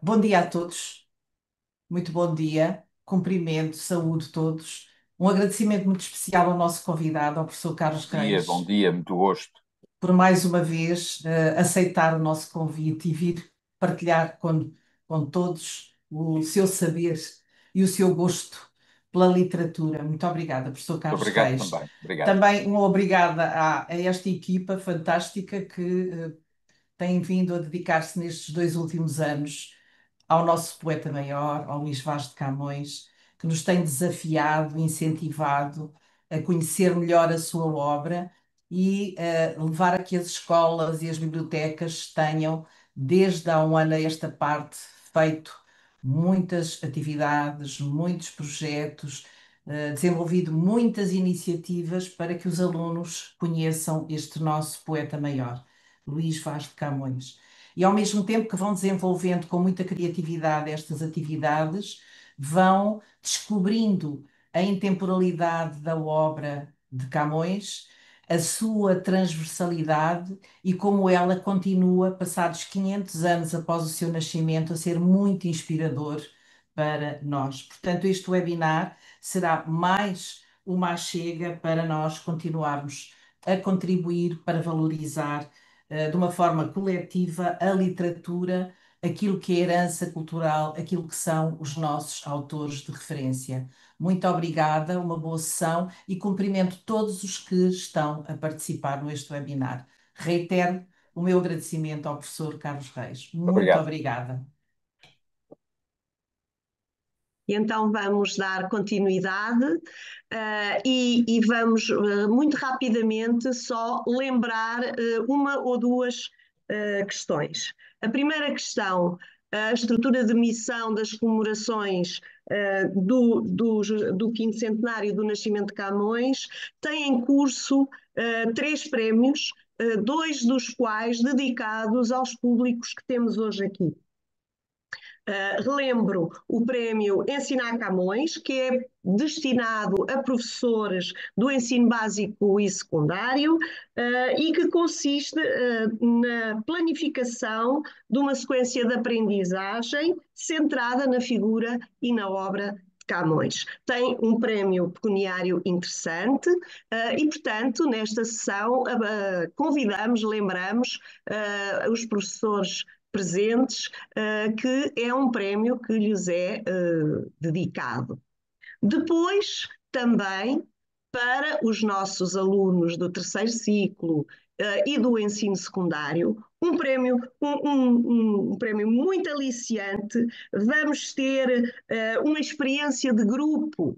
Bom dia a todos, muito bom dia, cumprimento, saúde a todos. Um agradecimento muito especial ao nosso convidado, ao professor Carlos Bom Reis, dia, muito gosto. por mais uma vez aceitar o nosso convite e vir partilhar com todos o seu saber e o seu gosto pela literatura. Muito obrigada, professor Muito Carlos obrigado Reis. também. Obrigado. Também uma obrigada a esta equipa fantástica que tem vindo a dedicar-se nestes 2 últimos anos ao nosso poeta maior, ao Luís Vaz de Camões, que nos tem desafiado, incentivado a conhecer melhor a sua obra e levar a que as escolas e as bibliotecas tenham, desde há um ano a esta parte, feito muitas atividades, muitos projetos, desenvolvido muitas iniciativas para que os alunos conheçam este nosso poeta maior, Luís Vaz de Camões. E ao mesmo tempo que vão desenvolvendo com muita criatividade estas atividades, vão descobrindo a intemporalidade da obra de Camões, a sua transversalidade e como ela continua, passados 500 anos após o seu nascimento, a ser muito inspirador para nós. Portanto, este webinar será mais uma chega para nós continuarmos a contribuir para valorizar de uma forma coletiva a literatura, aquilo que é herança cultural, aquilo que são os nossos autores de referência. Muito obrigada, uma boa sessão e cumprimento todos os que estão a participar neste webinar. Reitero o meu agradecimento ao professor Carlos Reis. Muito Obrigado. obrigada. E então vamos dar continuidade e vamos muito rapidamente só lembrar uma ou duas questões. A primeira questão, a estrutura de missão das comemorações do quinto centenário do nascimento de Camões, tem em curso três prémios, dois dos quais dedicados aos públicos que temos hoje aqui. Relembro o prémio Ensinar Camões, que é destinado a professores do ensino básico e secundário e que consiste na planificação de uma sequência de aprendizagem centrada na figura e na obra de Camões. Tem um prémio pecuniário interessante e, portanto, nesta sessão convidamos, lembramos os professores presentes, que é um prémio que lhes é dedicado. Depois, também, para os nossos alunos do terceiro ciclo e do ensino secundário, um prémio muito aliciante. Vamos ter uma experiência de grupo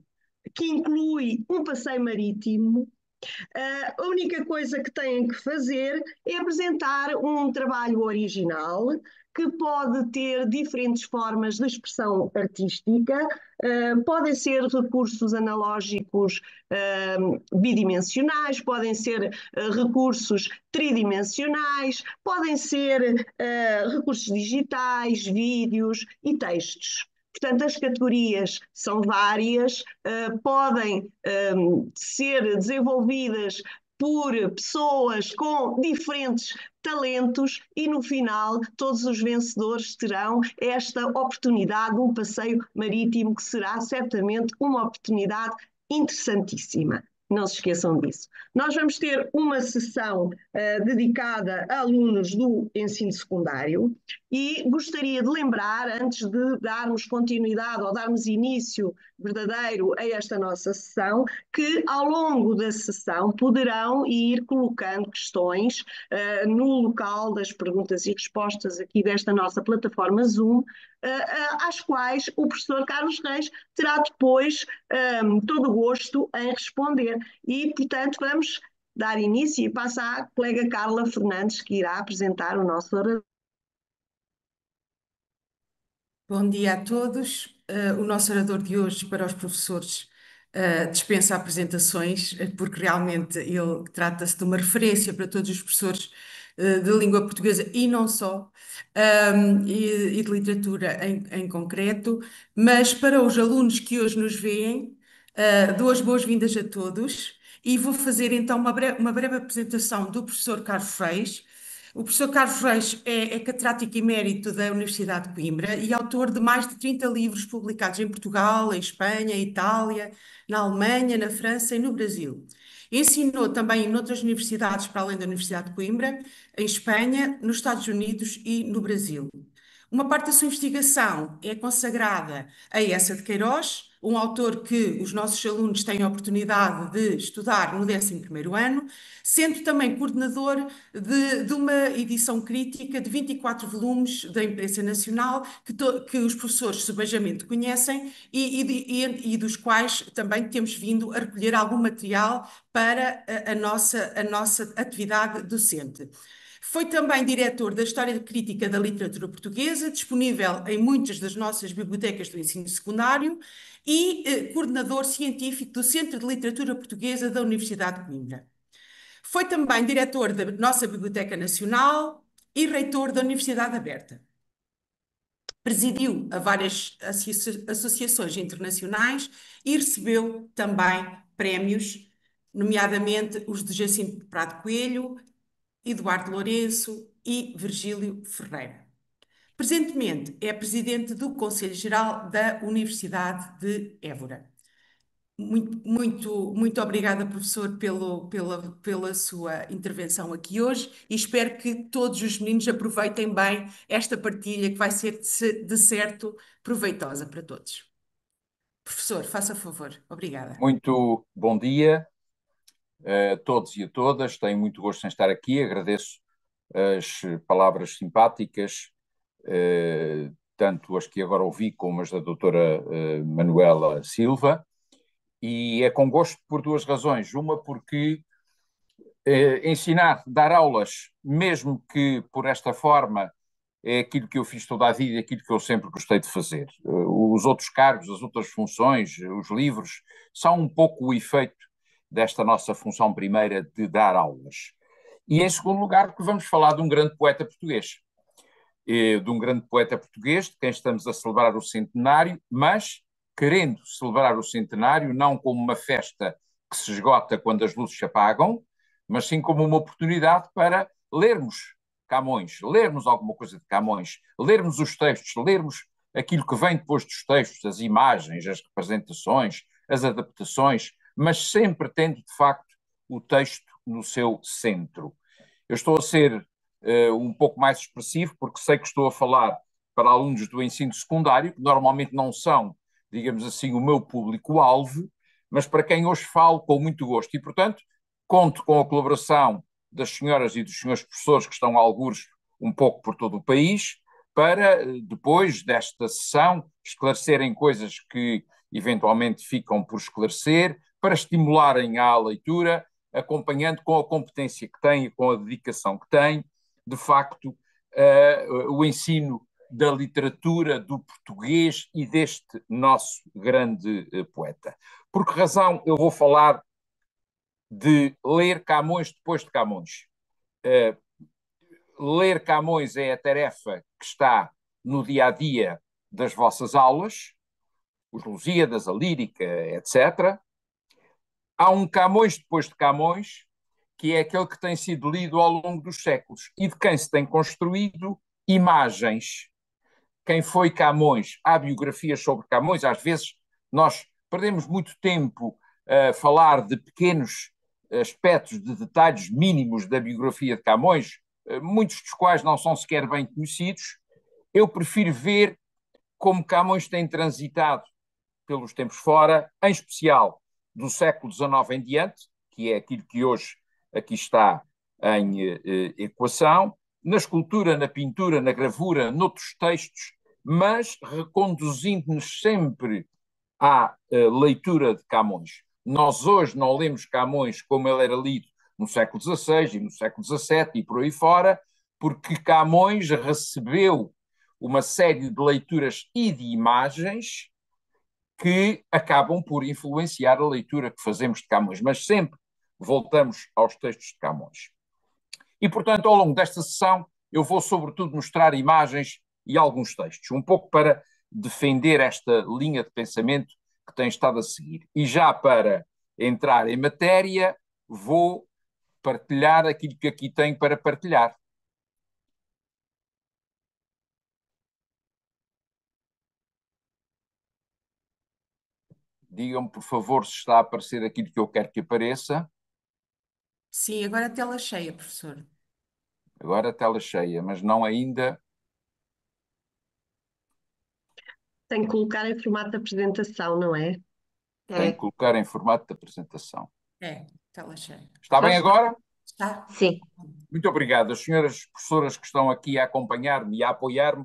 que inclui um passeio marítimo. A única coisa que têm que fazer é apresentar um trabalho original que pode ter diferentes formas de expressão artística, podem ser recursos analógicos bidimensionais, podem ser recursos tridimensionais, podem ser recursos digitais, vídeos e textos. Portanto, as categorias são várias, podem ser desenvolvidas por pessoas com diferentes talentos e no final todos os vencedores terão esta oportunidade, um passeio marítimo que será certamente uma oportunidade interessantíssima. Não se esqueçam disso. Nós vamos ter uma sessão dedicada a alunos do ensino secundário e gostaria de lembrar, antes de darmos continuidade ou darmos início verdadeiro a esta nossa sessão, que ao longo da sessão poderão ir colocando questões no local das perguntas e respostas aqui desta nossa plataforma Zoom, às quais o professor Carlos Reis terá depois todo o gosto em responder. E, portanto, vamos dar início e passa à colega Carla Fernandes, que irá apresentar o nosso orador. Bom dia a todos. O nosso orador de hoje para os professores dispensa apresentações, porque realmente ele trata-se de uma referência para todos os professores de língua portuguesa e não só, e de literatura em concreto, mas para os alunos que hoje nos veem, dou as boas-vindas a todos e vou fazer então uma breve apresentação do professor Carlos Reis. O professor Carlos Reis é catedrático emérito da Universidade de Coimbra e autor de mais de 30 livros publicados em Portugal, em Espanha, Itália, na Alemanha, na França e no Brasil. Ensinou também em outras universidades, para além da Universidade de Coimbra, em Espanha, nos Estados Unidos e no Brasil. Uma parte da sua investigação é consagrada a Eça de Queiroz, um autor que os nossos alunos têm a oportunidade de estudar no 11º ano, sendo também coordenador de uma edição crítica de 24 volumes da imprensa nacional que os professores subejamente conhecem e dos quais também temos vindo a recolher algum material para a nossa atividade docente. Foi também diretor da História Crítica da Literatura Portuguesa, disponível em muitas das nossas bibliotecas do ensino secundário, e coordenador científico do Centro de Literatura Portuguesa da Universidade de Coimbra. Foi também diretor da nossa Biblioteca Nacional e reitor da Universidade Aberta. Presidiu a várias associações internacionais e recebeu também prémios, nomeadamente os de Jacinto Prado Coelho, Eduardo Lourenço e Virgílio Ferreira. Presentemente é presidente do Conselho Geral da Universidade de Évora. Muito obrigada, professor, pela sua intervenção aqui hoje e espero que todos os meninos aproveitem bem esta partilha que vai ser, de certo, proveitosa para todos. Professor, faça favor. Obrigada. Muito bom dia a todos e a todas. Tenho muito gosto em estar aqui. Agradeço as palavras simpáticas, tanto as que agora ouvi como as da doutora Manuela Silva. E é com gosto por duas razões. Uma, porque ensinar, dar aulas, mesmo que por esta forma, é aquilo que eu fiz toda a vida e aquilo que eu sempre gostei de fazer. Os outros cargos, as outras funções, os livros, são um pouco o efeito desta nossa função primeira de dar aulas. E em segundo lugar, que vamos falar de um grande poeta português. De um grande poeta português, de quem estamos a celebrar o centenário, mas querendo celebrar o centenário não como uma festa que se esgota quando as luzes se apagam, mas sim como uma oportunidade para lermos Camões, lermos alguma coisa de Camões, lermos os textos, lermos aquilo que vem depois dos textos, as imagens, as representações, as adaptações, mas sempre tendo, de facto, o texto no seu centro. Eu estou a ser um pouco mais expressivo, porque sei que estou a falar para alunos do ensino secundário, que normalmente não são, digamos assim, o meu público-alvo, mas para quem hoje falo com muito gosto. E, portanto, conto com a colaboração das senhoras e dos senhores professores que estão a algures um pouco por todo o país, para, depois desta sessão, esclarecerem coisas que eventualmente ficam por esclarecer, para estimularem a leitura, acompanhando com a competência que têm e com a dedicação que têm, de facto, o ensino da literatura, do português e deste nosso grande poeta. Por que razão eu vou falar de ler Camões depois de Camões? Ler Camões é a tarefa que está no dia-a-dia das vossas aulas, os Lusíadas, a Lírica, etc. Há um Camões depois de Camões, que é aquele que tem sido lido ao longo dos séculos e de quem se tem construído imagens. Quem foi Camões? Há biografias sobre Camões, às vezes nós perdemos muito tempo a falar de pequenos aspectos, de detalhes mínimos da biografia de Camões, muitos dos quais não são sequer bem conhecidos. Eu prefiro ver como Camões tem transitado pelos tempos fora, em especial do século XIX em diante, que é aquilo que hoje aqui está em equação, na escultura, na pintura, na gravura, noutros textos, mas reconduzindo-nos sempre à leitura de Camões. Nós hoje não lemos Camões como ele era lido no século XVI e no século XVII e por aí fora, porque Camões recebeu uma série de leituras e de imagens que acabam por influenciar a leitura que fazemos de Camões, mas sempre voltamos aos textos de Camões. E, portanto, ao longo desta sessão, eu vou, sobretudo, mostrar imagens e alguns textos, um pouco para defender esta linha de pensamento que tem estado a seguir. E já para entrar em matéria, vou partilhar aquilo que aqui tenho para partilhar. Digam-me, por favor, se está a aparecer aquilo que eu quero que apareça. Sim, agora a tela cheia, professor. Agora a tela cheia, mas não ainda. Tem que colocar em formato de apresentação, não é? Tenho que colocar em formato de apresentação. É, tela cheia. Está Já bem está. agora? Está? Sim. Muito obrigado. As senhoras professoras que estão aqui a acompanhar-me e a apoiar-me,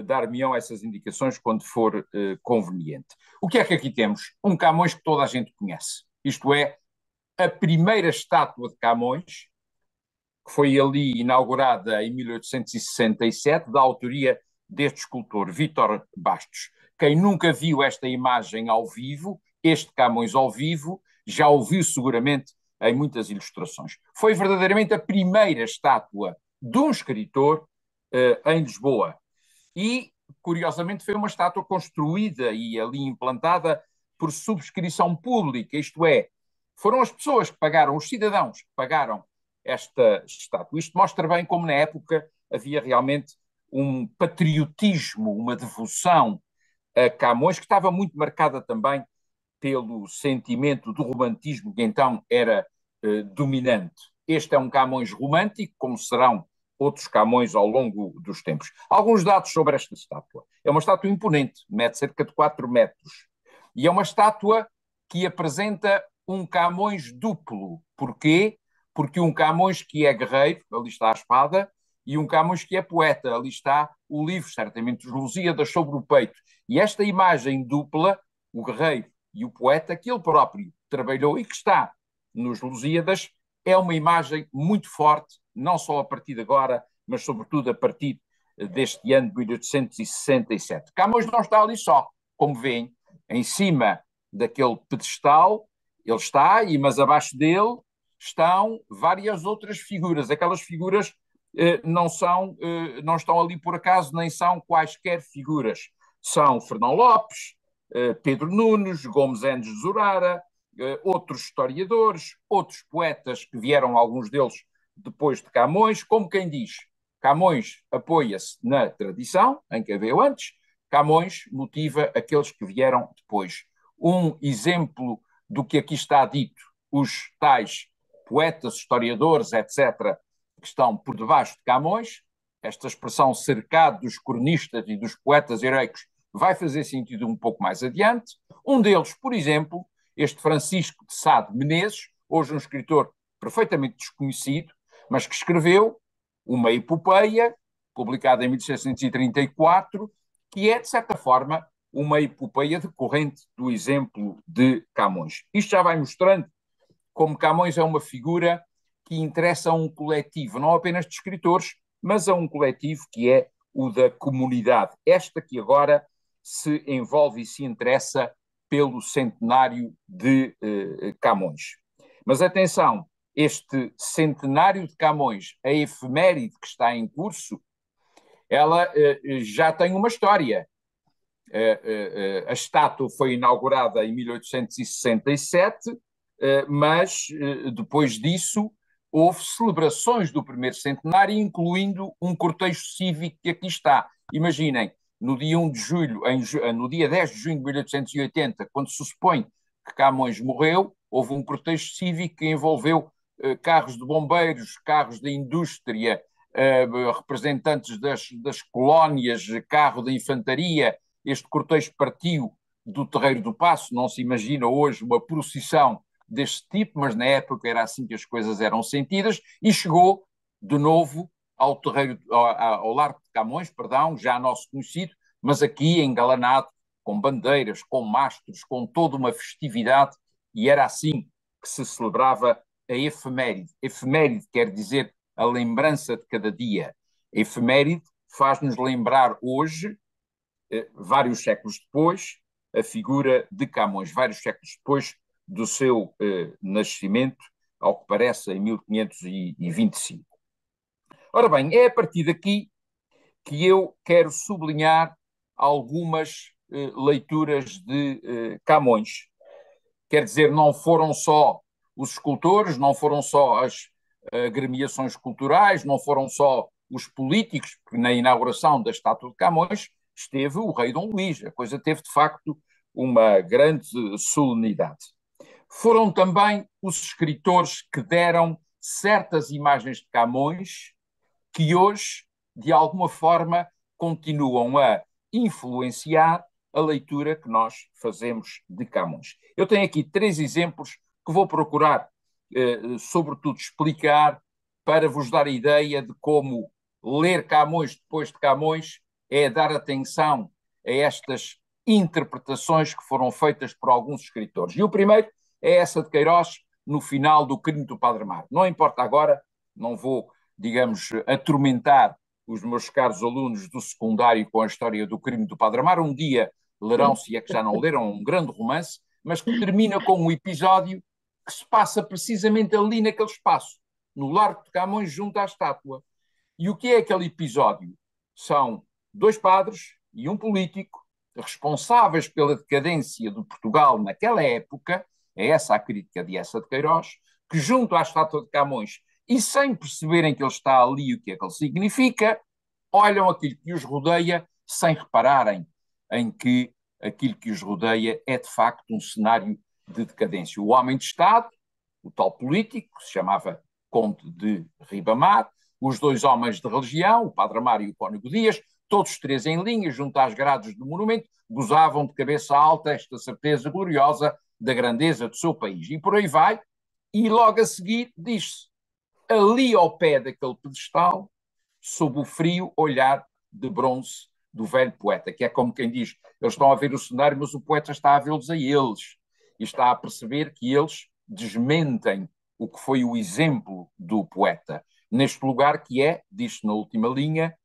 dar-me-ão essas indicações quando for conveniente. O que é que aqui temos? Um Camões que toda a gente conhece. Isto é, a primeira estátua de Camões, que foi ali inaugurada em 1867, da autoria deste escultor, Vítor Bastos. Quem nunca viu esta imagem ao vivo, este Camões ao vivo, já o viu seguramente em muitas ilustrações. Foi verdadeiramente a primeira estátua de um escritor em Lisboa. E, curiosamente, foi uma estátua construída e ali implantada por subscrição pública, isto é, foram as pessoas que pagaram, os cidadãos que pagaram esta estátua. Isto mostra bem como na época havia realmente um patriotismo, uma devoção a Camões, que estava muito marcada também pelo sentimento do romantismo que então era dominante. Este é um Camões romântico, como serão outros Camões ao longo dos tempos. Alguns dados sobre esta estátua. É uma estátua imponente, mede cerca de 4 metros. E é uma estátua que apresenta um Camões duplo. Porquê? Porque um Camões que é guerreiro, ali está a espada, e um Camões que é poeta, ali está o livro, certamente os Lusíadas, sobre o peito. E esta imagem dupla, o guerreiro e o poeta, que ele próprio trabalhou e que está nos Lusíadas, é uma imagem muito forte, não só a partir de agora, mas sobretudo a partir deste ano de 1867. Camões não está ali só, como veem, em cima daquele pedestal, ele está, mas abaixo dele estão várias outras figuras. Aquelas figuras não estão ali por acaso, nem são quaisquer figuras. São Fernão Lopes, Pedro Nunes, Gomes Enes de Zurara, outros historiadores, outros poetas que vieram, alguns deles depois de Camões, como quem diz, Camões apoia-se na tradição, em que veio antes, Camões motiva aqueles que vieram depois. Um exemplo do que aqui está dito, os tais poetas, historiadores, etc., que estão por debaixo de Camões, esta expressão cercado dos cronistas e dos poetas heroicos vai fazer sentido um pouco mais adiante. Um deles, por exemplo, este Francisco de Sá de Menezes, hoje um escritor perfeitamente desconhecido, mas que escreveu uma epopeia, publicada em 1734, que é, de certa forma, uma epopeia decorrente do exemplo de Camões. Isto já vai mostrando como Camões é uma figura que interessa a um coletivo, não apenas de escritores, mas a um coletivo que é o da comunidade. Esta que agora se envolve e se interessa pelo centenário de Camões. Mas atenção, este centenário de Camões, a efeméride que está em curso, ela já tem uma história. A estátua foi inaugurada em 1867, mas depois disso houve celebrações do primeiro centenário, incluindo um cortejo cívico que aqui está. Imaginem, no dia 1 de julho, no dia 10 de junho de 1880, quando se supõe que Camões morreu, houve um cortejo cívico que envolveu carros de bombeiros, carros da indústria, representantes das colónias, carro da infantaria. Este cortejo partiu do Terreiro do Paço, não se imagina hoje uma procissão deste tipo, mas na época era assim que as coisas eram sentidas, e chegou de novo ao terreiro, ao Largo de Camões, perdão, já nosso conhecido, mas aqui engalanado com bandeiras, com mastros, com toda uma festividade, e era assim que se celebrava a efeméride. Efeméride quer dizer a lembrança de cada dia. A efeméride faz-nos lembrar hoje, vários séculos depois, a figura de Camões, vários séculos depois do seu nascimento, ao que parece, em 1525. Ora bem, é a partir daqui que eu quero sublinhar algumas leituras de Camões. Quer dizer, não foram só os escultores, não foram só as agremiações culturais, não foram só os políticos, porque na inauguração da estátua de Camões esteve o rei Dom Luís. A coisa teve, de facto, uma grande solenidade. Foram também os escritores que deram certas imagens de Camões que hoje, de alguma forma, continuam a influenciar a leitura que nós fazemos de Camões. Eu tenho aqui 3 exemplos que vou procurar, sobretudo, explicar para vos dar a ideia de como ler Camões depois de Camões é dar atenção a estas interpretações que foram feitas por alguns escritores. E o primeiro é essa de Queiroz, no final do Crime do Padre Amaro. Não importa agora, não vou, digamos, atormentar os meus caros alunos do secundário com a história do Crime do Padre Amaro. Um dia lerão, se é que já não leram, um grande romance, mas que termina com um episódio que se passa precisamente ali naquele espaço, no Largo de Camões, junto à estátua. E o que é aquele episódio? São 2 padres e um político responsáveis pela decadência de Portugal naquela época, é essa a crítica de Essa de Queiroz, que junto à estátua de Camões, e sem perceberem que ele está ali e o que é que ele significa, olham aquilo que os rodeia sem repararem em que aquilo que os rodeia é de facto um cenário de decadência. O homem de Estado, o tal político, que se chamava Conde de Ribamar, os 2 homens de religião, o Padre Amaro e o Cónego Dias, todos 3 em linha, junto às grades do monumento, gozavam de cabeça alta esta certeza gloriosa da grandeza do seu país. E por aí vai, e logo a seguir diz-se, ali ao pé daquele pedestal, sob o frio olhar de bronze do velho poeta, que é como quem diz, eles estão a ver o cenário, mas o poeta está a vê-los a eles, e está a perceber que eles desmentem o que foi o exemplo do poeta. Neste lugar que é, diz-se na última linha,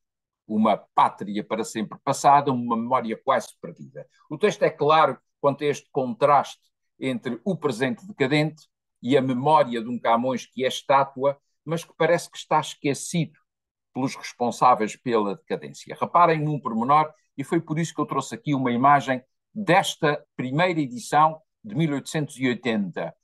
uma pátria para sempre passada, uma memória quase perdida. O texto é claro quanto a este contraste entre o presente decadente e a memória de um Camões que é estátua, mas que parece que está esquecido pelos responsáveis pela decadência. Reparem num pormenor, e foi por isso que eu trouxe aqui uma imagem desta primeira edição de 1880.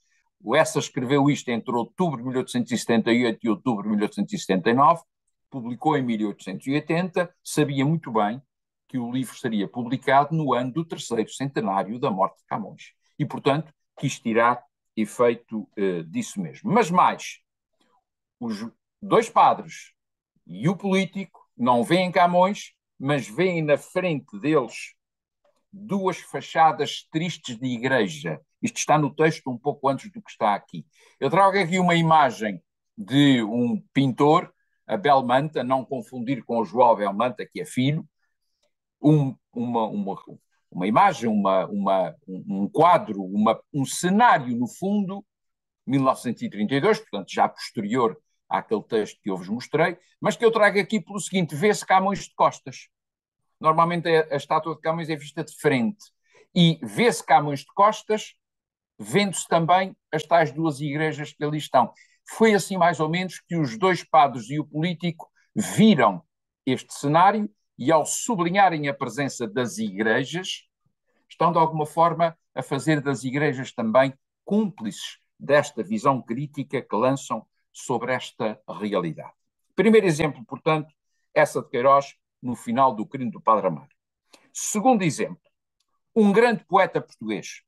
O Essa escreveu isto entre outubro de 1878 e outubro de 1879, publicou em 1880, sabia muito bem que o livro seria publicado no ano do 3º centenário da morte de Camões. E, portanto, quis tirar efeito disso mesmo. Mas mais, os 2 padres e o político não veem Camões, mas veem na frente deles 2 fachadas tristes de igreja. Isto está no texto um pouco antes do que está aqui. Eu trago aqui uma imagem de um pintor, Abel Manta, não confundir com o João Abel Manta, que é filho, uma imagem, um quadro, um cenário, no fundo, 1932, portanto já posterior àquele texto que eu vos mostrei, mas que eu trago aqui pelo seguinte, vê-se Camões de costas. Normalmente a estátua de Camões é vista de frente, e vê-se Camões de costas, vendo-se também as tais 2 igrejas que ali estão. Foi assim mais ou menos que os 2 padres e o político viram este cenário e ao sublinharem a presença das igrejas, estão de alguma forma a fazer das igrejas também cúmplices desta visão crítica que lançam sobre esta realidade. Primeiro exemplo, portanto, Essa de Queiroz, no final do Crime do Padre Amaro. Segundo exemplo, um grande poeta português,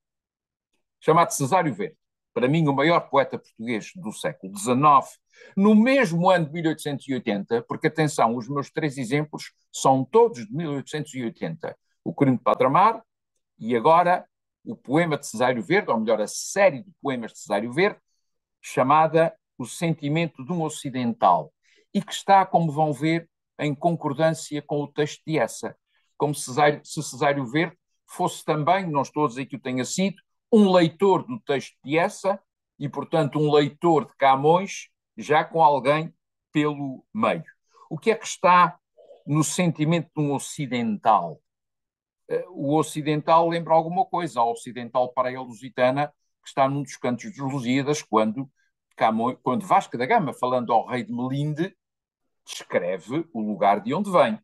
chamado Cesário Verde, para mim o maior poeta português do século XIX, no mesmo ano de 1880, porque atenção, os meus 3 exemplos são todos de 1880, o Crime do Padre Amaro e agora o poema de Cesário Verde, ou melhor, a série de poemas de Cesário Verde, chamada O Sentimento de um Ocidental, e que está, como vão ver, em concordância com o texto de Essa, como se Cesário Verde fosse também, não estou a dizer que o tenha sido, um leitor do texto de Essa e, portanto, um leitor de Camões, já com alguém pelo meio. O que é que está no sentimento de um ocidental? O ocidental lembra alguma coisa, a ocidental Paraíba Lusitana, que está num dos cantos dos Lusíadas, quando Vasco da Gama, falando ao rei de Melinde, descreve o lugar de onde vem.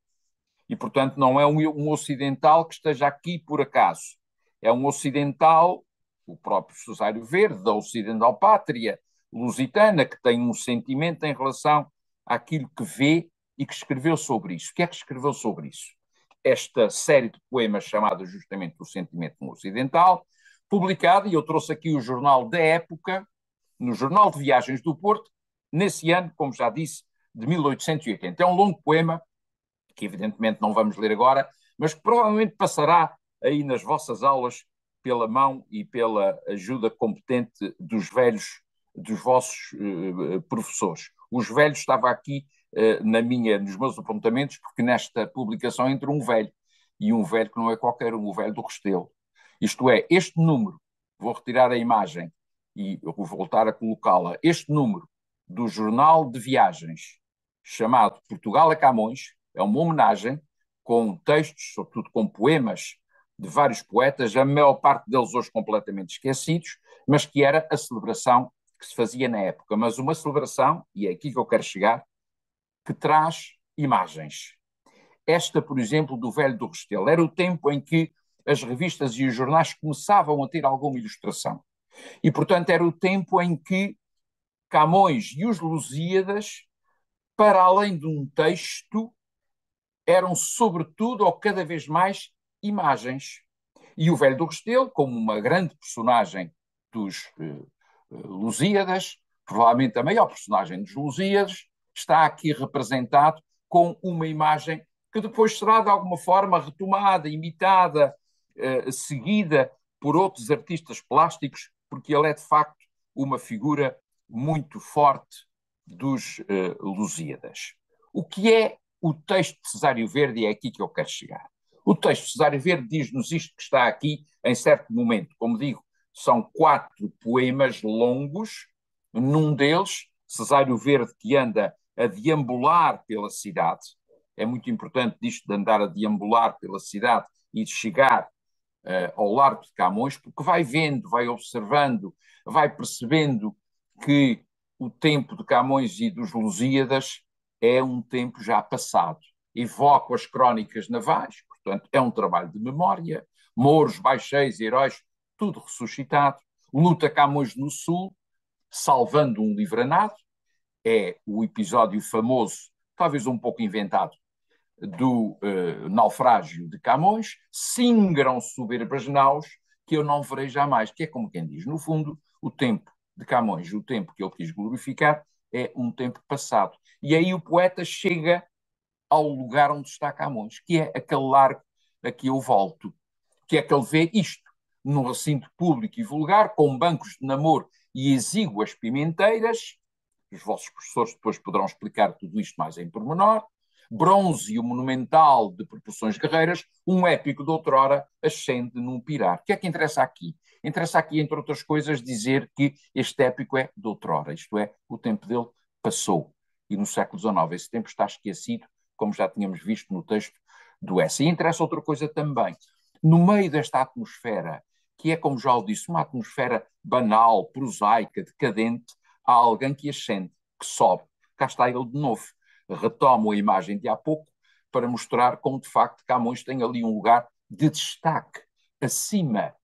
E, portanto, não é um ocidental que esteja aqui por acaso. É um ocidental, o próprio Cesário Verde, da ocidental pátria lusitana, que tem um sentimento em relação àquilo que vê e que escreveu sobre isso. O que é que escreveu sobre isso? esta série de poemas chamada justamente O Sentimento no Ocidental, publicada, e eu trouxe aqui o jornal da época, no Jornal de Viagens do Porto, nesse ano, como já disse, de 1880. É um longo poema, que evidentemente não vamos ler agora, mas que provavelmente passará aí nas vossas aulas pela mão e pela ajuda competente dos velhos, dos vossos professores. Os velhos estava aqui nos meus apontamentos, porque nesta publicação entra um velho, e um velho que não é qualquer um, o velho do Restelo. Isto é, este número, vou retirar a imagem e vou voltar a colocá-la, este número do Jornal de Viagens, chamado Portugal a Camões, é uma homenagem com textos, sobretudo com poemas de vários poetas, a maior parte deles hoje completamente esquecidos, mas que era a celebração que se fazia na época. Mas uma celebração, e é aqui que eu quero chegar, que traz imagens. Esta, por exemplo, do Velho do Restelo, era o tempo em que as revistas e os jornais começavam a ter alguma ilustração. E, portanto, era o tempo em que Camões e os Lusíadas, para além de um texto, eram sobretudo, ou cada vez mais, imagens. E o Velho do Restelo, como uma grande personagem dos Lusíadas, provavelmente a maior personagem dos Lusíadas, está aqui representado com uma imagem que depois será de alguma forma retomada, imitada, seguida por outros artistas plásticos, porque ele é de facto uma figura muito forte dos Lusíadas. O que é o texto de Cesário Verde? É aqui que eu quero chegar. O texto de Cesário Verde diz-nos isto que está aqui em certo momento. Como digo, são 4 poemas longos. Num deles, Cesário Verde, que anda a deambular pela cidade. É muito importante isto de andar a deambular pela cidade e de chegar ao Largo de Camões, porque vai vendo, vai observando, vai percebendo que o tempo de Camões e dos Lusíadas é um tempo já passado. Evoca as crónicas navais, portanto, é um trabalho de memória. Mouros, baixéis, heróis, tudo ressuscitado. Luta Camões no Sul, salvando um livranado. É o episódio famoso, talvez um pouco inventado, do naufrágio de Camões. Singram soberbas naus que eu não verei jamais, que é como quem diz, no fundo, o tempo de Camões, o tempo que ele quis glorificar, é um tempo passado. E aí o poeta chega ao lugar onde está Camões, que é aquele largo a que eu volto, que é que ele vê isto, num recinto público e vulgar, com bancos de namoro e exíguas pimenteiras. Os vossos professores depois poderão explicar tudo isto mais em pormenor. Bronze monumental de proporções guerreiras, um épico de outrora ascende num pirar. O que é que interessa aqui? Interessa aqui, entre outras coisas, dizer que este épico é de outrora, isto é, o tempo dele passou. E no século XIX esse tempo está esquecido, como já tínhamos visto no texto do Essa. E interessa outra coisa também. No meio desta atmosfera, que é, como já o disse, uma atmosfera banal, prosaica, decadente, há alguém que ascende, que sobe. Cá está ele de novo. Retomo a imagem de há pouco para mostrar como, de facto, Camões tem ali um lugar de destaque acima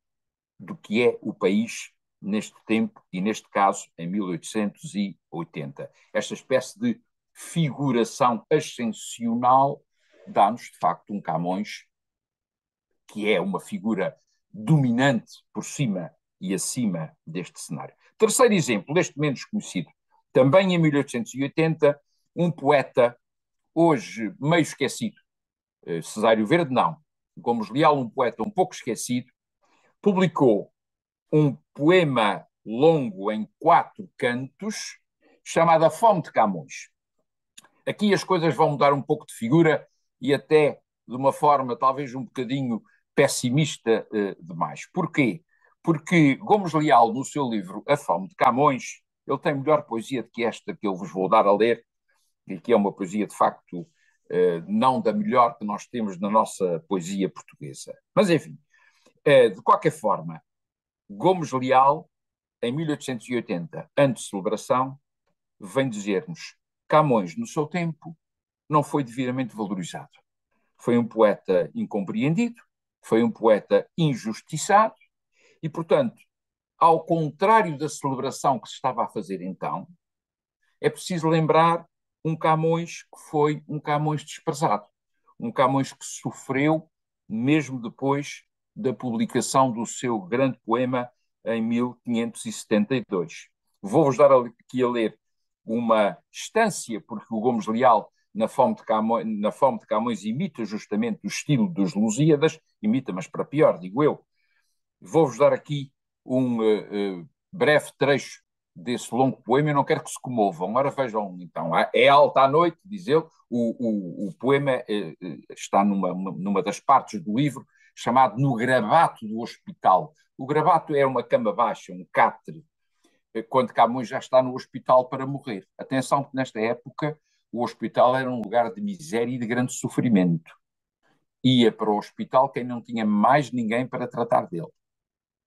do que é o país neste tempo e, neste caso, em 1880. Esta espécie de figuração ascensional dá-nos, de facto, um Camões que é uma figura dominante por cima e acima deste cenário. Terceiro exemplo, deste menos conhecido, também em 1880, um poeta hoje meio esquecido, Cesário Verde não, Gomes Leal, um poeta um pouco esquecido, publicou um poema longo em 4 cantos, chamado A Fome de Camões. Aqui as coisas vão mudar um pouco de figura e até de uma forma talvez um bocadinho pessimista demais. Porquê? Porque Gomes Leal, no seu livro A Fome de Camões, ele tem melhor poesia do que esta que eu vos vou dar a ler, e que é uma poesia, de facto, não da melhor que nós temos na nossa poesia portuguesa. Mas, enfim, de qualquer forma, Gomes Leal, em 1880, antes de celebração, vem dizer-nos: Camões, no seu tempo, não foi devidamente valorizado. Foi um poeta incompreendido, foi um poeta injustiçado e, portanto, ao contrário da celebração que se estava a fazer então, é preciso lembrar um Camões que foi um Camões desprezado. um Camões que sofreu mesmo depois da publicação do seu grande poema em 1572. Vou-vos dar aqui a ler uma estância, porque o Gomes Leal, na Fome de Camões, imita justamente o estilo dos Lusíadas, imita, mas para pior, digo eu. Vou-vos dar aqui um breve trecho desse longo poema, eu não quero que se comovam. Ora, vejam, então, é alta a noite, diz ele, o poema está numa das partes do livro, chamado No Gravato do Hospital. O gravato é uma cama baixa, um catre, quando Camões já está no hospital para morrer. Atenção que nesta época o hospital era um lugar de miséria e de grande sofrimento. Ia para o hospital quem não tinha mais ninguém para tratar dele.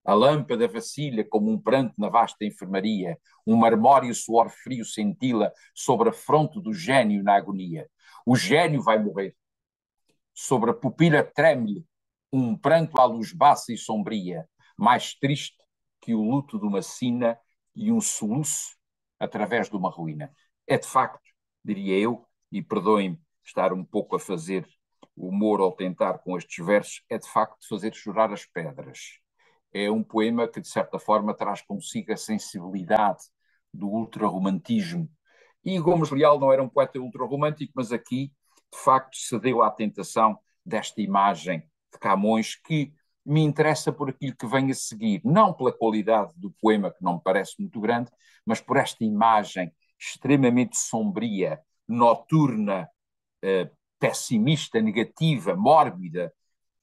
A lâmpada vacilha como um pranto na vasta enfermaria, um marmório suor frio cintila sobre a fronte do gênio na agonia. O gênio vai morrer. Sobre a pupila treme-lhe um pranto à luz baça e sombria, mais triste que o luto de uma sina e um soluço através de uma ruína. É de facto, diria eu, e perdoem-me estar um pouco a fazer humor ao tentar com estes versos, é de facto fazer chorar as pedras. É um poema que, de certa forma, traz consigo a sensibilidade do ultrarromantismo. E Gomes Leal não era um poeta ultrarromântico, mas aqui, de facto, cedeu à tentação desta imagem de Camões, que me interessa por aquilo que vem a seguir, não pela qualidade do poema, que não me parece muito grande, mas por esta imagem extremamente sombria, noturna, pessimista, negativa, mórbida,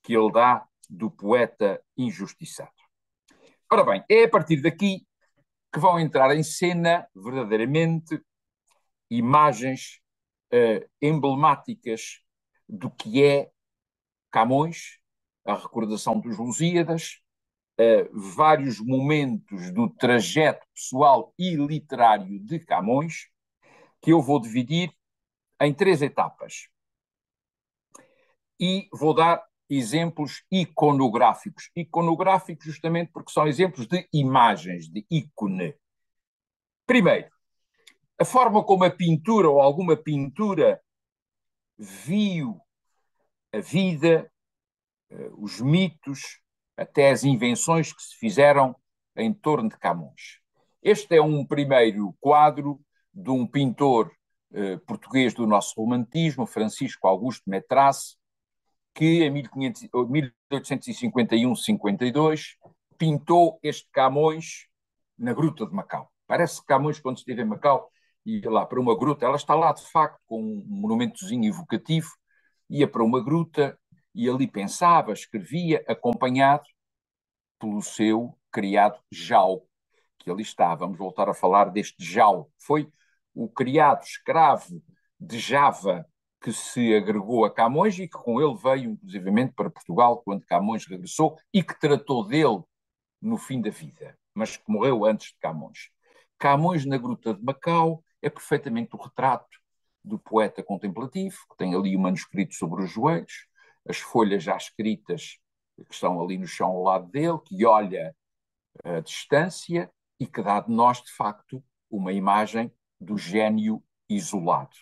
que ele dá do poeta injustiçado. Ora bem, é a partir daqui que vão entrar em cena, verdadeiramente, imagens emblemáticas do que é Camões, a recordação dos Lusíadas, vários momentos do trajeto pessoal e literário de Camões, que eu vou dividir em 3 etapas. E vou dar exemplos iconográficos. Iconográficos justamente porque são exemplos de imagens, de ícone. Primeiro, a forma como a pintura ou alguma pintura viu a vida, os mitos, até as invenções que se fizeram em torno de Camões. Este é um primeiro quadro de um pintor português do nosso romantismo, Francisco Augusto Metrace, que em 1851-52 pintou este Camões na Gruta de Macau. Parece que Camões, quando esteve em Macau, ia lá para uma gruta, ela está lá de facto com um monumentozinho evocativo, ia para uma gruta e ali pensava, escrevia, acompanhado pelo seu criado Jau, que ali está. Vamos voltar a falar deste Jau. Foi o criado escravo de Java que se agregou a Camões e que com ele veio, inclusivamente, para Portugal, quando Camões regressou, e que tratou dele no fim da vida, mas que morreu antes de Camões. Camões, na Gruta de Macau, é perfeitamente o retrato do poeta contemplativo, que tem ali o manuscrito sobre os joelhos, as folhas já escritas que estão ali no chão ao lado dele, que olha a distância e que dá de nós, de facto, uma imagem do gênio isolado.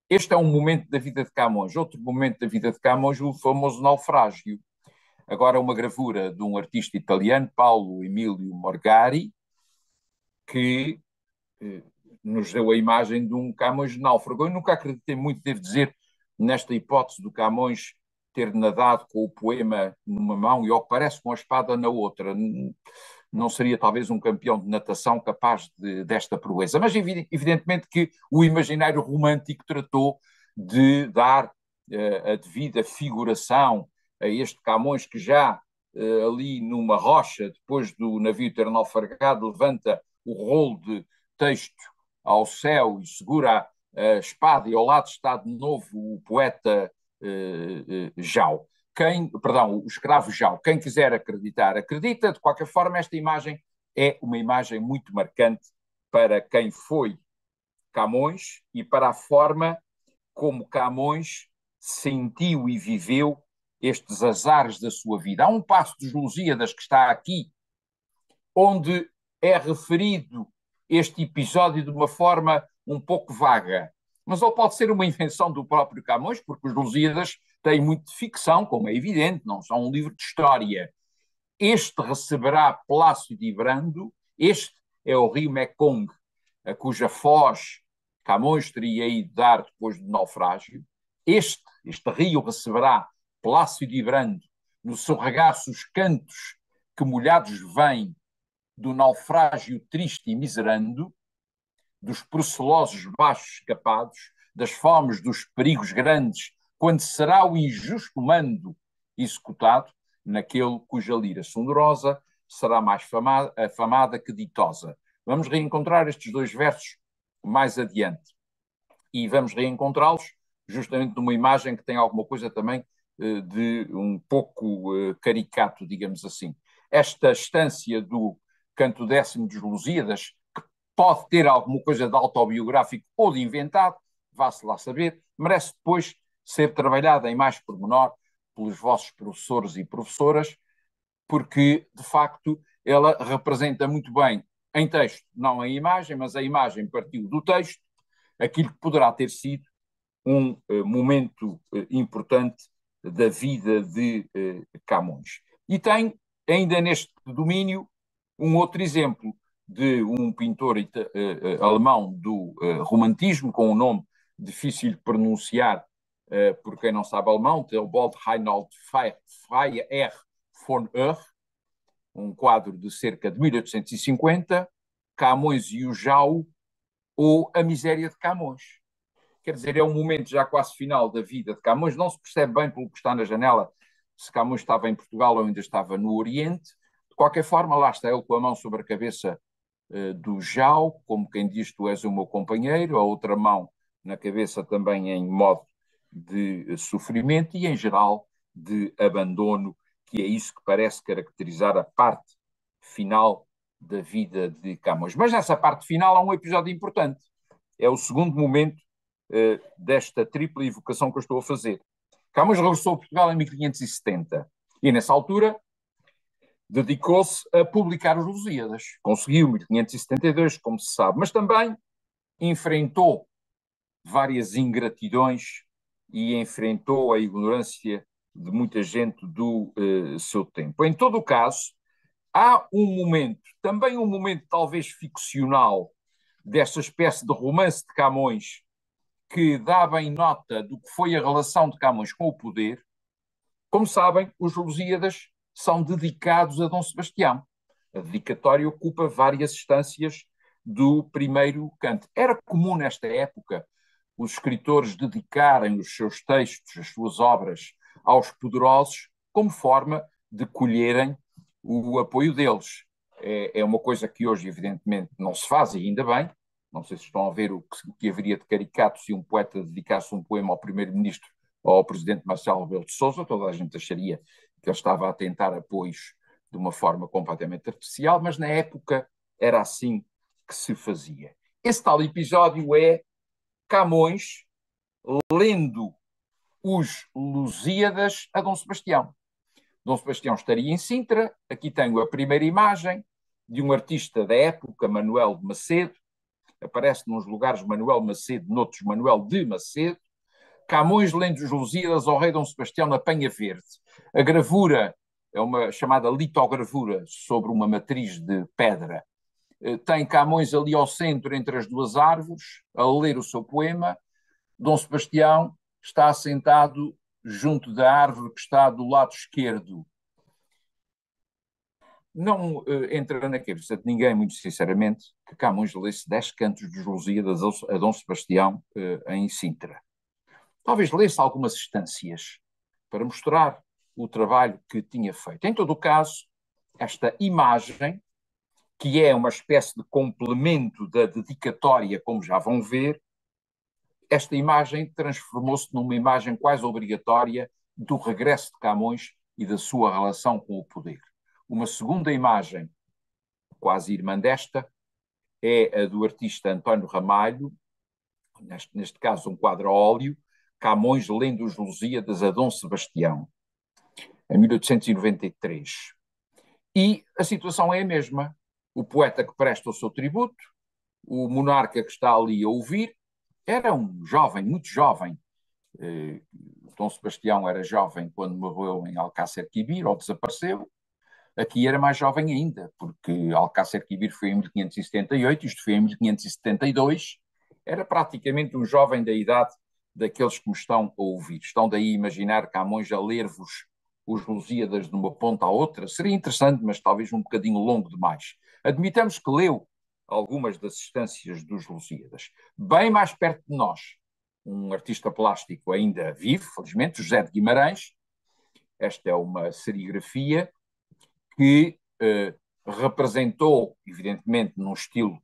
Este é um momento da vida de Camões. Outro momento da vida de Camões, o famoso naufrágio. Agora uma gravura de um artista italiano, Paulo Emílio Morgari, que nos deu a imagem de um Camões náufrago. Eu nunca acreditei muito, devo dizer, nesta hipótese do Camões ter nadado com o poema numa mão e, ao que parece, com a espada na outra. Não seria talvez um campeão de natação capaz desta proeza. Mas evidentemente que o imaginário romântico tratou de dar a devida figuração a este Camões que já ali numa rocha, depois do navio ter naufragado, levanta o rolo de texto ao céu e segura a espada, e ao lado está de novo o poeta Jau. O escravo Jau. Quem quiser acreditar, acredita. De qualquer forma, esta imagem é uma imagem muito marcante para quem foi Camões e para a forma como Camões sentiu e viveu estes azares da sua vida. Há um passo dos Lusíadas que está aqui, onde é referido este episódio de uma forma um pouco vaga. Mas ou pode ser uma invenção do próprio Camões, porque os Lusíadas têm muito de ficção, como é evidente, não são um livro de história. Este receberá Plácido e Brando, este é o rio Mekong, a cuja foz Camões teria ido dar depois do naufrágio. Este rio receberá Plácido e Brando, no seu regaço os cantos que molhados vêm do naufrágio triste e miserando, dos procelosos baixos escapados, das fomes, dos perigos grandes, quando será o injusto mando executado, naquele cuja lira sonorosa será mais afamada que ditosa. Vamos reencontrar estes dois versos mais adiante. E vamos reencontrá-los justamente numa imagem que tem alguma coisa também de um pouco caricato, digamos assim. Esta estância do canto 10º dos Lusíadas, que pode ter alguma coisa de autobiográfico ou de inventado, vá-se lá saber, merece depois ser trabalhada em mais pormenor pelos vossos professores e professoras, porque, de facto, ela representa muito bem em texto, não em imagem, mas a imagem partiu do texto, aquilo que poderá ter sido um momento importante da vida de Camões. E tem, ainda neste domínio, um outro exemplo de um pintor alemão do romantismo, com um nome difícil de pronunciar por quem não sabe alemão, Theobald Reinhold Freiherr von Oer, um quadro de cerca de 1850, Camões e o Jau, ou A Miséria de Camões. Quer dizer, é um momento já quase final da vida de Camões, não se percebe bem pelo que está na janela se Camões estava em Portugal ou ainda estava no Oriente. De qualquer forma, lá está ele com a mão sobre a cabeça do Jau, como quem diz: tu és o meu companheiro, a outra mão na cabeça também em modo de sofrimento e, em geral, de abandono, que é isso que parece caracterizar a parte final da vida de Camões. Mas nessa parte final há um episódio importante. É o segundo momento desta tripla evocação que eu estou a fazer. Camões regressou a Portugal em 1570 e, nessa altura, dedicou-se a publicar os Lusíadas. Conseguiu, em 1572, como se sabe, mas também enfrentou várias ingratidões e enfrentou a ignorância de muita gente do seu tempo. Em todo o caso, há um momento, também um momento talvez ficcional, desta espécie de romance de Camões, que dá bem nota do que foi a relação de Camões com o poder. Como sabem, os Lusíadas são dedicados a Dom Sebastião. A dedicatória ocupa várias instâncias do primeiro canto. Era comum nesta época os escritores dedicarem os seus textos, as suas obras, aos poderosos, como forma de colherem o apoio deles. É uma coisa que hoje, evidentemente, não se faz, e ainda bem. Não sei se estão a ver o que haveria de caricato se um poeta dedicasse um poema ao primeiro-ministro ou ao presidente Marcelo Rebelo de Sousa. Toda a gente acharia que ele estava a tentar apoios de uma forma completamente artificial, mas na época era assim que se fazia. Esse tal episódio é Camões lendo os Lusíadas a Dom Sebastião. Dom Sebastião estaria em Sintra. Aqui tenho a primeira imagem de um artista da época, Manuel de Macedo. Aparece nos lugares Manuel Macedo, noutros Manuel de Macedo. Camões lendo os Lusíadas ao rei Dom Sebastião na Penha Verde. A gravura é uma chamada litogravura sobre uma matriz de pedra. Tem Camões ali ao centro, entre as duas árvores, a ler o seu poema. Dom Sebastião está assentado junto da árvore que está do lado esquerdo. Não entra na cabeça de ninguém, muito sinceramente, que Camões lesse 10 cantos dos Lusíadas a Dom Sebastião em Sintra. Talvez lesse algumas instâncias para mostrar o trabalho que tinha feito. Em todo o caso, esta imagem, que é uma espécie de complemento da dedicatória, como já vão ver, esta imagem transformou-se numa imagem quase obrigatória do regresso de Camões e da sua relação com o poder. Uma segunda imagem, quase irmã desta, é a do artista António Ramalho, neste caso um quadro a óleo, Camões lendo os Lusíadas a Dom Sebastião, em 1893. E a situação é a mesma. O poeta que presta o seu tributo, o monarca que está ali a ouvir, era um jovem, muito jovem. Dom Sebastião era jovem quando morreu em Alcácer Quibir, ou desapareceu. Aqui era mais jovem ainda, porque Alcácer Quibir foi em 1578, isto foi em 1572. Era praticamente um jovem da idade daqueles que me estão a ouvir. Estão daí a imaginar Camões a ler-vos os Lusíadas de uma ponta à outra? Seria interessante, mas talvez um bocadinho longo demais. Admitamos que leu algumas das instâncias dos Lusíadas. Bem mais perto de nós, um artista plástico ainda vivo, felizmente, José de Guimarães. Esta é uma serigrafia que representou, evidentemente, num estilo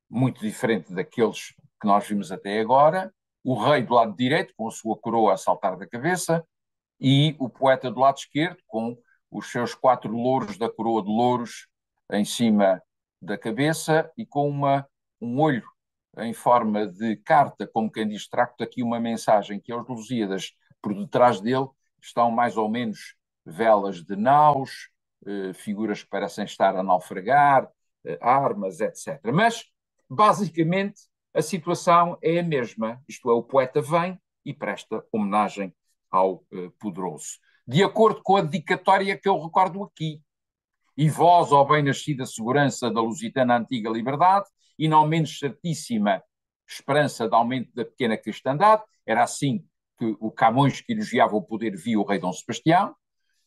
muito diferente daqueles que nós vimos até agora, o rei do lado direito, com a sua coroa a saltar da cabeça, e o poeta do lado esquerdo, com os seus 4 louros da coroa de louros em cima da cabeça e com um olho em forma de carta, como quem diz, trago-te aqui uma mensagem, que é os Lusíadas. Por detrás dele estão mais ou menos velas de naus, figuras que parecem estar a naufragar, armas, etc. Mas, basicamente, a situação é a mesma. Isto é, o poeta vem e presta homenagem ao poderoso. De acordo com a dedicatória que eu recordo aqui. E vós, ó bem-nascida segurança da lusitana antiga liberdade, e não menos certíssima esperança de aumento da pequena cristandade, era assim que o Camões, que elogiava o poder, via o rei Dom Sebastião,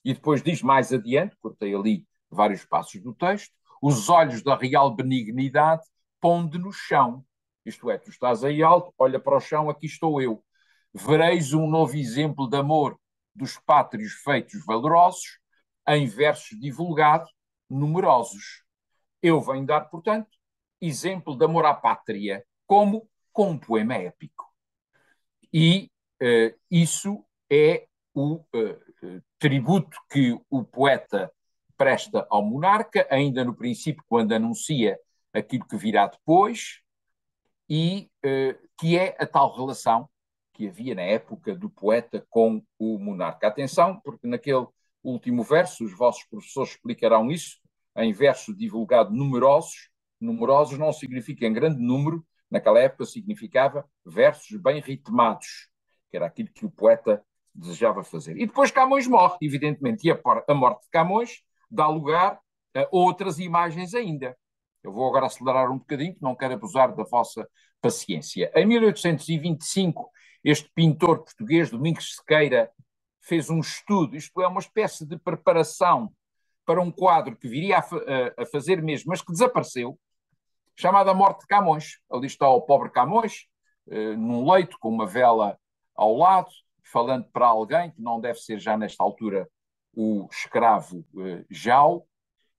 e depois diz mais adiante, cortei ali vários passos do texto, os olhos da real benignidade ponde no chão, isto é, tu estás aí alto, olha para o chão, aqui estou eu. Vereis um novo exemplo de amor dos pátrios feitos valorosos, em versos divulgados, numerosos. Eu venho dar, portanto, exemplo de amor à pátria, como com um poema épico. E isso é o tributo que o poeta presta ao monarca, ainda no princípio, quando anuncia aquilo que virá depois, e que é a tal relação que havia na época do poeta com o monarca. Atenção, porque naquele último verso, os vossos professores explicarão isso, em verso divulgado numerosos. Numerosos não significa em grande número, naquela época significava versos bem ritmados, que era aquilo que o poeta desejava fazer. E depois Camões morre, evidentemente, e a morte de Camões dá lugar a outras imagens ainda. Eu vou agora acelerar um bocadinho, que não quero abusar da vossa paciência. Em 1825, este pintor português, Domingos Sequeira, fez um estudo, isto é, uma espécie de preparação para um quadro que viria a fazer mesmo, mas que desapareceu, chamado A Morte de Camões. Ali está o pobre Camões, num leito com uma vela ao lado, falando para alguém que não deve ser já nesta altura o escravo Jau,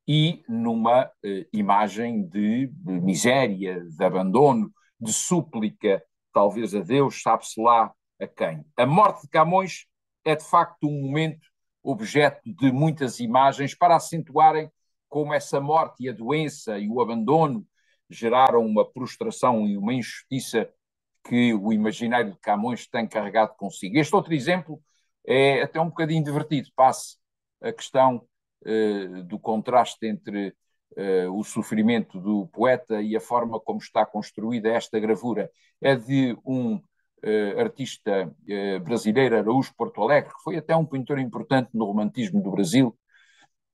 e numa imagem de miséria, de abandono, de súplica, talvez a Deus, sabe-se lá a quem. A morte de Camões é, de facto, um momento objeto de muitas imagens para acentuarem como essa morte e a doença e o abandono geraram uma prostração e uma injustiça que o imaginário de Camões tem carregado consigo. Este outro exemplo é até um bocadinho divertido, passe a questão do contraste entre o sofrimento do poeta e a forma como está construída esta gravura. É de um artista brasileiro, Araújo Porto Alegre, que foi até um pintor importante no romantismo do Brasil,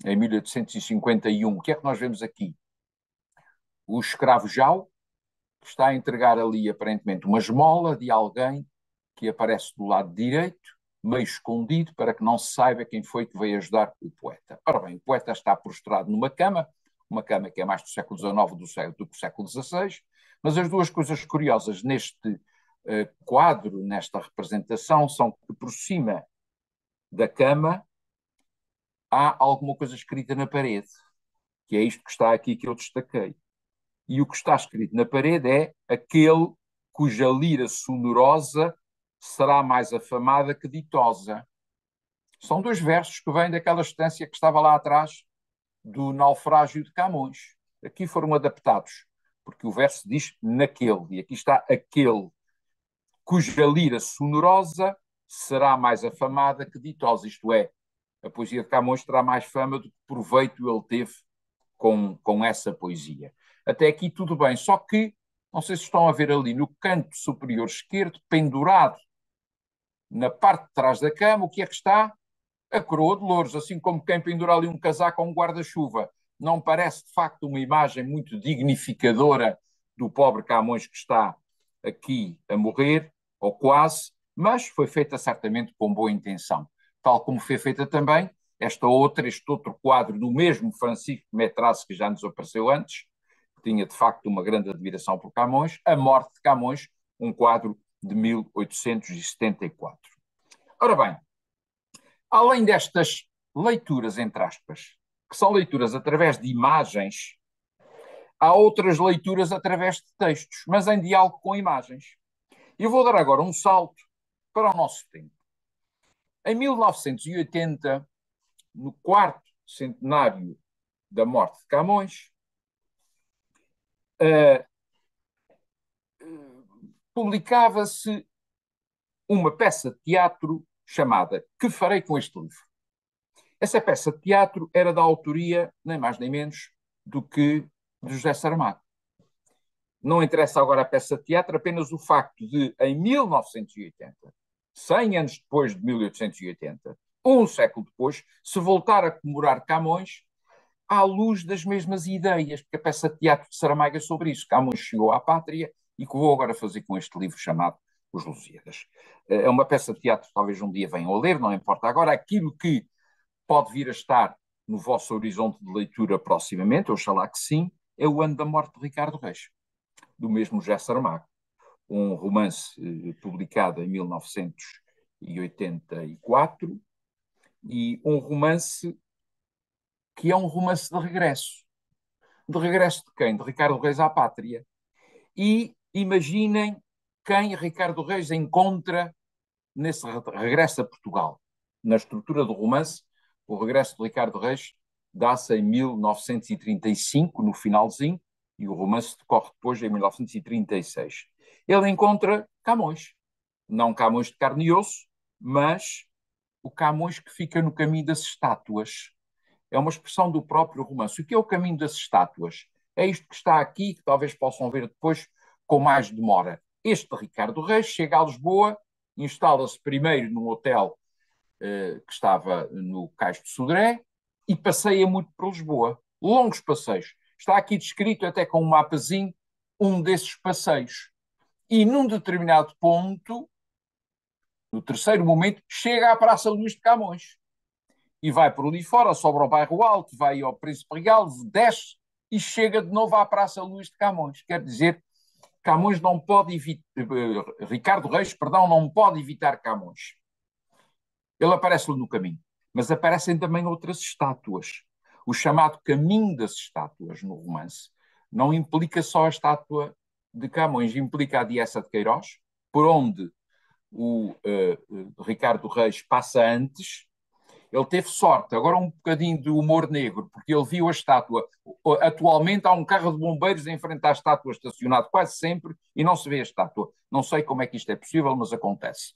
em 1851. O que é que nós vemos aqui? O escravo Jau, que está a entregar ali, aparentemente, uma esmola de alguém que aparece do lado direito, meio escondido, para que não se saiba quem foi que veio ajudar o poeta. Ora bem, o poeta está prostrado numa cama, uma cama que é mais do século XIX do que do século XVI, mas as duas coisas curiosas neste quadro, nesta representação, são que por cima da cama há alguma coisa escrita na parede, que é isto que está aqui que eu destaquei. E o que está escrito na parede é aquele cuja lira sonorosa será mais afamada que ditosa. São dois versos que vêm daquela estância que estava lá atrás do naufrágio de Camões. Aqui foram adaptados, porque o verso diz naquele, e aqui está aquele, cuja lira sonorosa será mais afamada que ditosa. Isto é, a poesia de Camões terá mais fama do que proveito ele teve com essa poesia. Até aqui tudo bem, só que Não sei se estão a ver ali no canto superior esquerdo, pendurado na parte de trás da cama, o que é que está? A coroa de louros, assim como quem pendura ali um casaco ou um guarda-chuva. Não parece, de facto, uma imagem muito dignificadora do pobre Camões que está aqui a morrer, ou quase, mas foi feita certamente com boa intenção. Tal como foi feita também este outro quadro do mesmo Francisco de Metraz, que já nos apareceu antes, que tinha, de facto, uma grande admiração por Camões, A Morte de Camões, um quadro de 1874. Ora bem, além destas leituras, entre aspas, que são leituras através de imagens, há outras leituras através de textos, mas em diálogo com imagens. Eu vou dar agora um salto para o nosso tempo. Em 1980, no quarto centenário da morte de Camões, publicava-se uma peça de teatro chamada Que Farei com este Livro? Essa peça de teatro era da autoria, nem mais nem menos, do que de José Saramago. Não interessa agora a peça de teatro, apenas o facto de, em 1980, 100 anos depois de 1880, um século depois, se voltar a comemorar Camões à luz das mesmas ideias, porque a peça de teatro de Saramago é sobre isso. Camões chegou à pátria e que vou agora fazer com este livro chamado Os Lusíadas. É uma peça de teatro que talvez um dia venham a ler, não importa agora. Aquilo que pode vir a estar no vosso horizonte de leitura proximamente, oxalá que sim, é O Ano da Morte de Ricardo Reis, do mesmo José Saramago. Um romance publicado em 1984 e um romance que é um romance de regresso. De regresso de quem? De Ricardo Reis à pátria. E imaginem quem Ricardo Reis encontra nesse regresso a Portugal. Na estrutura do romance, o regresso de Ricardo Reis dá-se em 1935, no finalzinho, e o romance decorre depois em 1936. Ele encontra Camões. Não Camões de carne e osso, mas o Camões que fica no caminho das estátuas. É uma expressão do próprio romance. O que é o caminho das estátuas? É isto que está aqui, que talvez possam ver depois com mais demora. Este Ricardo Reis chega a Lisboa, instala-se primeiro num hotel que estava no Cais de Sodré e passeia muito por Lisboa. Longos passeios. Está aqui descrito até com um mapazinho um desses passeios. E num determinado ponto, no terceiro momento, chega à Praça Luís de Camões. E vai por ali fora, sobe ao Bairro Alto, vai ao Príncipe Regal, desce e chega de novo à Praça Luís de Camões. Quer dizer, Camões não pode evitar, Ricardo Reis, perdão, não pode evitar Camões. Ele aparece-lhe no caminho, mas aparecem também outras estátuas. O chamado caminho das estátuas no romance não implica só a estátua de Camões, implica a de Eça de Queiroz, por onde o Ricardo Reis passa antes. Ele teve sorte, agora um bocadinho de humor negro, porque ele viu a estátua. Atualmente há um carro de bombeiros em frente à estátua estacionado quase sempre e não se vê a estátua. Não sei como é que isto é possível, mas acontece.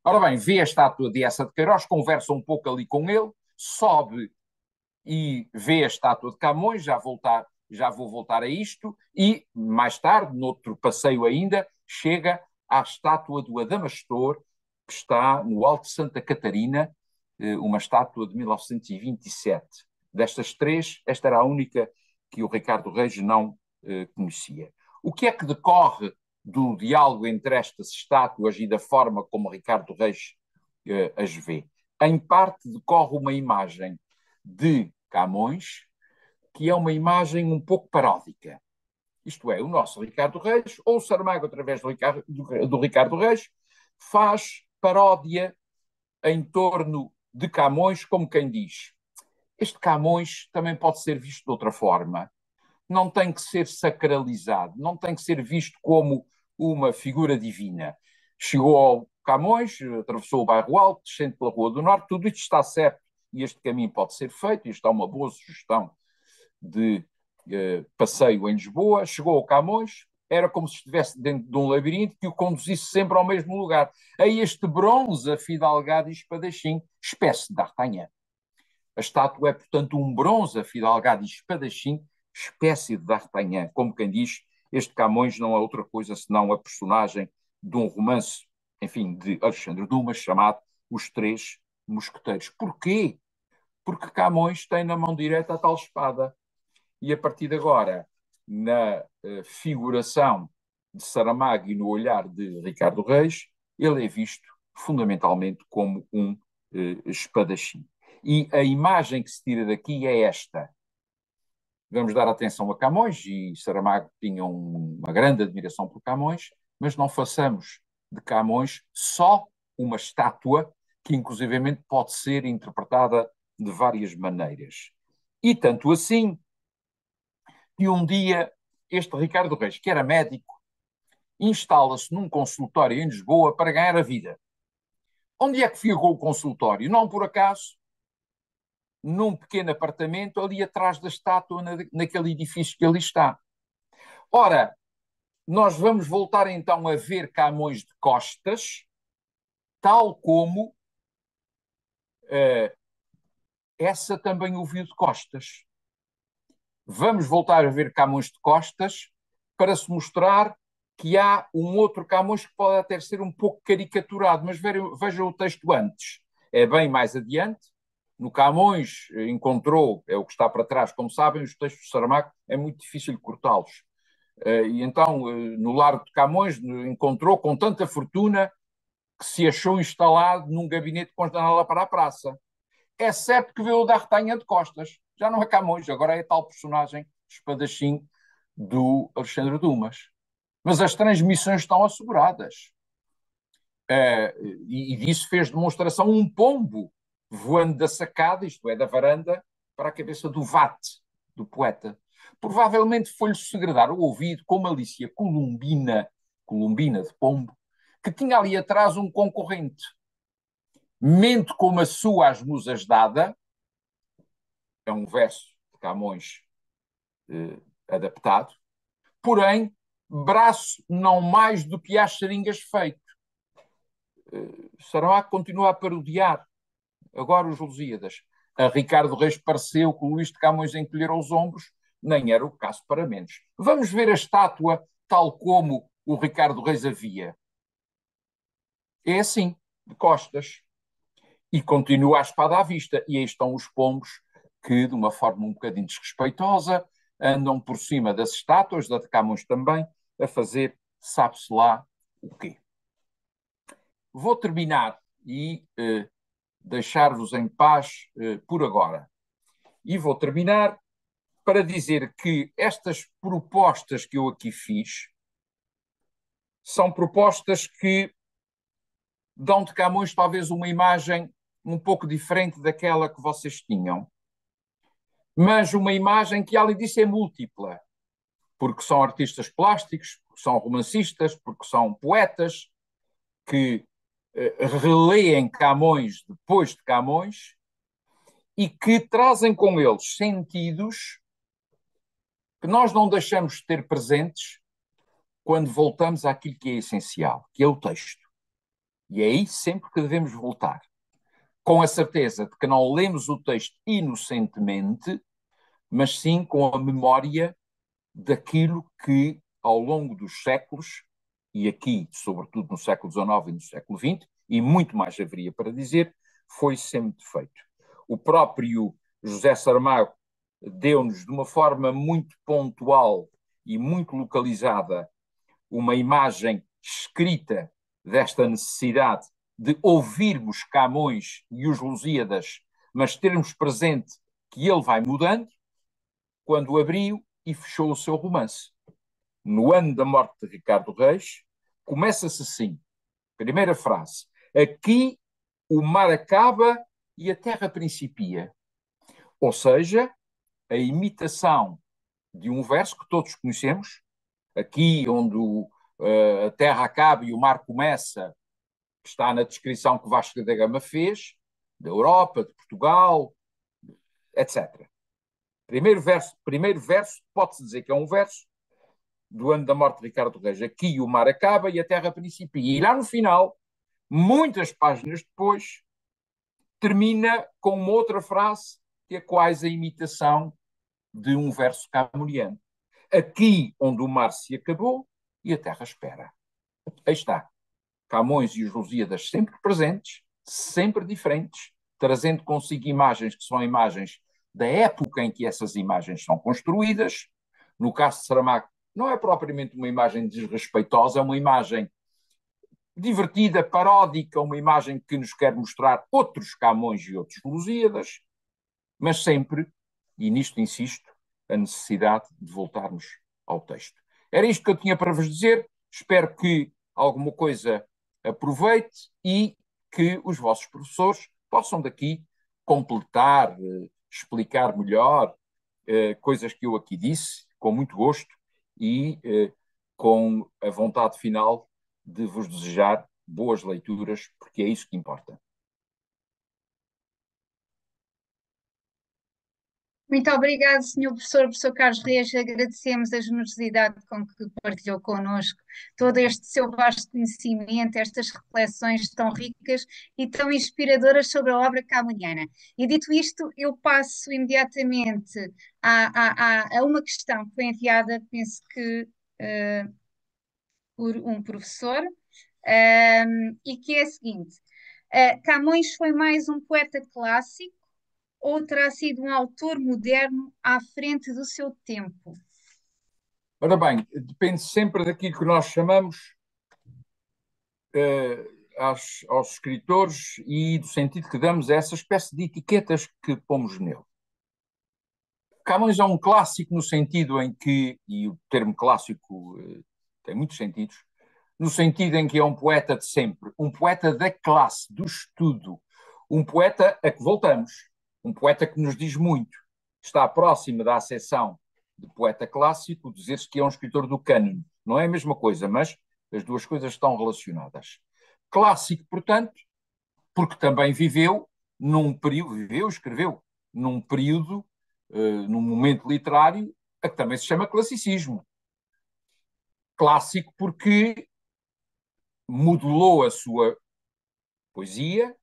Ora bem, vê a estátua de Eça de Queiroz, conversa um pouco ali com ele, sobe e vê a estátua de Camões, já vou voltar a isto, e mais tarde, noutro passeio ainda, chega à estátua do Adamastor, que está no Alto de Santa Catarina, uma estátua de 1927. Destas três, esta era a única que o Ricardo Reis não conhecia. O que é que decorre do diálogo entre estas estátuas e da forma como Ricardo Reis as vê? Em parte decorre uma imagem de Camões, que é uma imagem um pouco paródica. Isto é, o nosso Ricardo Reis, ou o Saramago, através do Ricardo Reis, faz paródia em torno de Camões, como quem diz. Este Camões também pode ser visto de outra forma. Não tem que ser sacralizado, não tem que ser visto como uma figura divina. Chegou ao Camões, atravessou o Bairro Alto, descendo pela Rua do Norte, tudo isto está certo e este caminho pode ser feito. Isto é uma boa sugestão de passeio em Lisboa. Chegou ao Camões, era como se estivesse dentro de um labirinto que o conduzisse sempre ao mesmo lugar. A este bronze afidalgado e espadachim, espécie de D'Artagnan. A estátua é, portanto, um bronze afidalgado e espadachim, espécie de D'Artagnan. Como quem diz, Este Camões não é outra coisa senão a personagem de um romance, enfim, de Alexandre Dumas, chamado Os Três Mosqueteiros. Porquê? Porque Camões tem na mão direita a tal espada. E a partir de agora, na figuração de Saramago e no olhar de Ricardo Reis, ele é visto fundamentalmente como um espadachim. E a imagem que se tira daqui é esta. Vamos dar atenção a Camões, e Saramago tinha uma grande admiração por Camões, mas não façamos de Camões só uma estátua que inclusivamente pode ser interpretada de várias maneiras. E tanto assim que um dia este Ricardo Reis, que era médico, instala-se num consultório em Lisboa para ganhar a vida. Onde é que ficou o consultório? Não por acaso, num pequeno apartamento ali atrás da estátua, naquele edifício que ali está. Ora, nós vamos voltar então a ver Camões de costas, tal como essa também o viu de costas. Vamos voltar a ver Camões de costas para se mostrar que há um outro Camões que pode até ser um pouco caricaturado, mas vejam o texto antes. É bem mais adiante. No Camões encontrou, é o que está para trás, como sabem, os textos de Saramago é muito difícil cortá-los. E então, no Largo de Camões, encontrou com tanta fortuna que se achou instalado num gabinete com janela para a praça. É certo que viu o D'Artagnan de costas. Já não é Camões, agora é a tal personagem espadachim do Alexandre Dumas. Mas as transmissões estão asseguradas. E disso fez demonstração um pombo voando da sacada, isto é, da varanda, para a cabeça do vate, do poeta. Provavelmente foi-lhe segredar o ouvido com malícia columbina de pombo, que tinha ali atrás um concorrente. Mente como a sua às musas dada, é um verso de Camões adaptado, porém, braço não mais do que às seringas feito. Saramago continua a parodiar agora os Lusíadas. A Ricardo Reis pareceu que o Luís de Camões encolher os ombros, nem era o caso para menos. Vamos ver a estátua tal como o Ricardo Reis a via. É assim, de costas. E continua a espada à vista. E aí estão os pombos que, de uma forma um bocadinho desrespeitosa, andam por cima das estátuas, da de Camões também, a fazer sabe-se lá o quê. Vou terminar e deixar-vos em paz por agora. E vou terminar para dizer que estas propostas que eu aqui fiz são propostas que dão de Camões talvez uma imagem um pouco diferente daquela que vocês tinham. Mas uma imagem que, além disso, é múltipla, porque são artistas plásticos, porque são romancistas, porque são poetas que releem Camões depois de Camões e que trazem com eles sentidos que nós não deixamos de ter presentes quando voltamos àquilo que é essencial, que é o texto. E é aí sempre que devemos voltar, com a certeza de que não lemos o texto inocentemente, mas sim com a memória daquilo que, ao longo dos séculos, e aqui, sobretudo no século XIX e no século XX, e muito mais haveria para dizer, foi sempre feito. O próprio José Saramago deu-nos, de uma forma muito pontual e muito localizada, uma imagem escrita desta necessidade de ouvirmos Camões e os Lusíadas, mas termos presente que ele vai mudando, quando abriu e fechou o seu romance. No ano da morte de Ricardo Reis, começa-se assim, primeira frase: aqui o mar acaba e a terra principia. Ou seja, a imitação de um verso que todos conhecemos, aqui onde a terra acaba e o mar começa, está na descrição que Vasco da Gama fez, da Europa, de Portugal, etc. Primeiro verso, pode-se dizer que é um verso do ano da morte de Ricardo Reis. Aqui o mar acaba e a terra principia. E lá no final, muitas páginas depois, termina com uma outra frase que é quase a imitação de um verso camoniano. aqui onde o mar se acabou e a terra espera. Aí está. Camões e os Lusíadas sempre presentes, sempre diferentes, trazendo consigo imagens que são imagens da época em que essas imagens são construídas. No caso de Saramago, não é propriamente uma imagem desrespeitosa, é uma imagem divertida, paródica, uma imagem que nos quer mostrar outros Camões e outros Lusíadas, mas sempre, e nisto insisto, a necessidade de voltarmos ao texto. Era isto que eu tinha para vos dizer. Espero que alguma coisa aproveite e que os vossos professores possam daqui completar, explicar melhor coisas que eu aqui disse, com muito gosto e com a vontade final de vos desejar boas leituras, porque é isso que importa. Muito obrigado, Senhor Professor, Professor Carlos Reis. Agradecemos a generosidade com que partilhou connosco todo este seu vasto conhecimento, estas reflexões tão ricas e tão inspiradoras sobre a obra camoniana. E dito isto, eu passo imediatamente a uma questão que foi enviada, penso que por um professor, e que é a seguinte: Camões foi mais um poeta clássico ou terá sido um autor moderno à frente do seu tempo? Ora bem, depende sempre daquilo que nós chamamos aos escritores e do sentido que damos a essa espécie de etiquetas que pomos nele. Camões é um clássico no sentido em que, e o termo clássico tem muitos sentidos, no sentido em que é um poeta de sempre, um poeta da classe, do estudo, um poeta a que voltamos, um poeta que nos diz muito. Está próximo da acessão de poeta clássico dizer-se que é um escritor do cânone. Não é a mesma coisa, mas as duas coisas estão relacionadas. Clássico, portanto, porque também viveu num período, escreveu num período, num momento literário, a que também se chama classicismo. Clássico porque modelou a sua poesia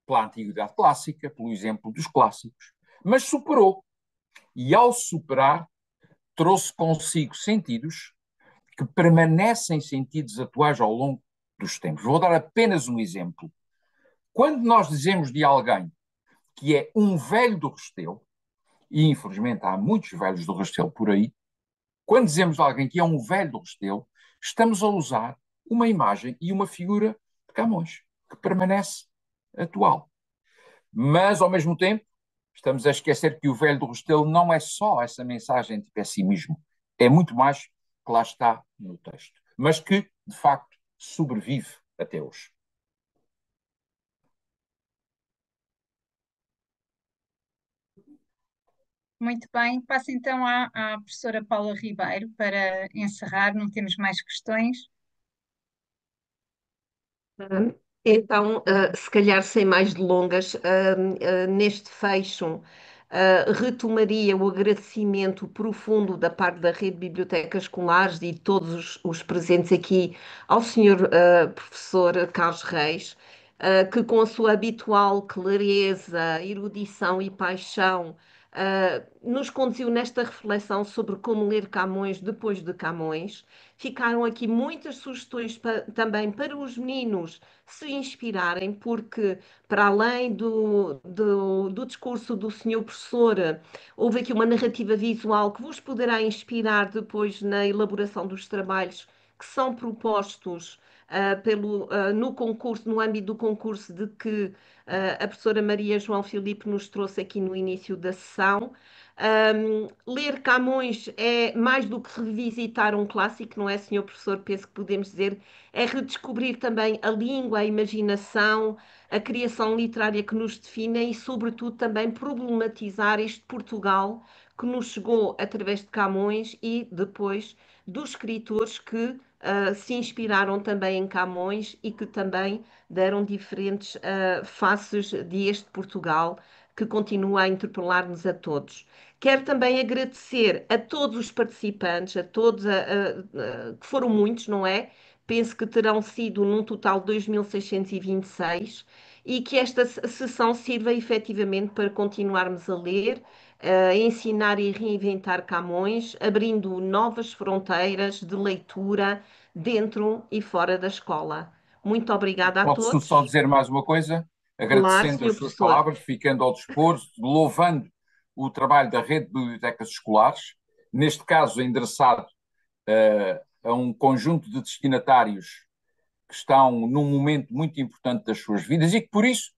pela antiguidade clássica, pelo exemplo dos clássicos, mas superou. E ao superar, trouxe consigo sentidos que permanecem sentidos atuais ao longo dos tempos. Vou dar apenas um exemplo. Quando nós dizemos de alguém que é um velho do Restelo, e infelizmente há muitos velhos do Restelo por aí, quando dizemos de alguém que é um velho do Restelo, estamos a usar uma imagem e uma figura de Camões, que permanece atual. Mas, ao mesmo tempo, estamos a esquecer que o velho do Restelo não é só essa mensagem de pessimismo, é muito mais que lá está no texto, mas que, de facto, sobrevive até hoje. Muito bem, passo então à professora Paula Ribeiro para encerrar, não temos mais questões. Então, se calhar sem mais delongas, neste fecho, retomaria o agradecimento profundo da parte da Rede de Bibliotecas Escolares e de todos os presentes aqui ao senhor professor Carlos Reis, que com a sua habitual clareza, erudição e paixão, nos conduziu nesta reflexão sobre como ler Camões depois de Camões. Ficaram aqui muitas sugestões também para os meninos se inspirarem, porque para além do discurso do senhor professor, houve aqui uma narrativa visual que vos poderá inspirar depois na elaboração dos trabalhos que são propostos no concurso, no âmbito do concurso de que a professora Maria João Filipe nos trouxe aqui no início da sessão. Ler Camões é mais do que revisitar um clássico, não é, senhor professor? Penso que podemos dizer, é redescobrir também a língua, a imaginação, a criação literária que nos define e, sobretudo, também problematizar este Portugal que nos chegou através de Camões e depois dos escritores que se inspiraram também em Camões e que também deram diferentes faces deste Portugal que continua a interpelar-nos a todos. Quero também agradecer a todos os participantes, a todos, que foram muitos, não é? Penso que terão sido num total de 2.626 e que esta sessão sirva efetivamente para continuarmos a ler, a ensinar e reinventar Camões, abrindo novas fronteiras de leitura dentro e fora da escola. Muito obrigada a Posso só todos. dizer mais uma coisa, Claro, agradecendo as senhor suas professor. palavras, ficando ao dispor, louvando o trabalho da Rede de Bibliotecas Escolares, neste caso endereçado a um conjunto de destinatários que estão num momento muito importante das suas vidas e que, por isso,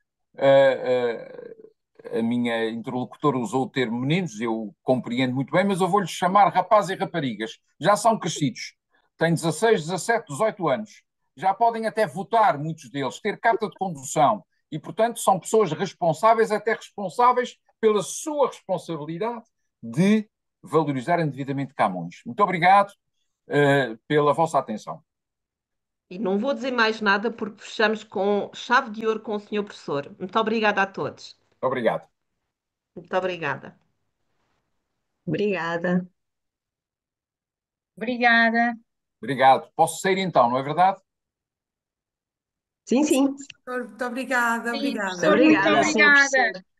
a minha interlocutora usou o termo meninos, eu compreendo muito bem, mas eu vou-lhes chamar rapazes e raparigas. Já são crescidos, têm 16, 17, 18 anos, já podem até votar, muitos deles, ter carta de condução e, portanto, são pessoas responsáveis, até responsáveis pela sua responsabilidade de valorizarem devidamente Camões. Muito obrigado pela vossa atenção. E não vou dizer mais nada porque fechamos com chave de ouro com o senhor professor. Muito obrigada a todos. Obrigado. Muito obrigada. Obrigada. Obrigada. Obrigado. Posso sair então, não é verdade? Sim, sim. Muito obrigada, Sim, obrigada. professor, muito Obrigada, senhor obrigada. professor.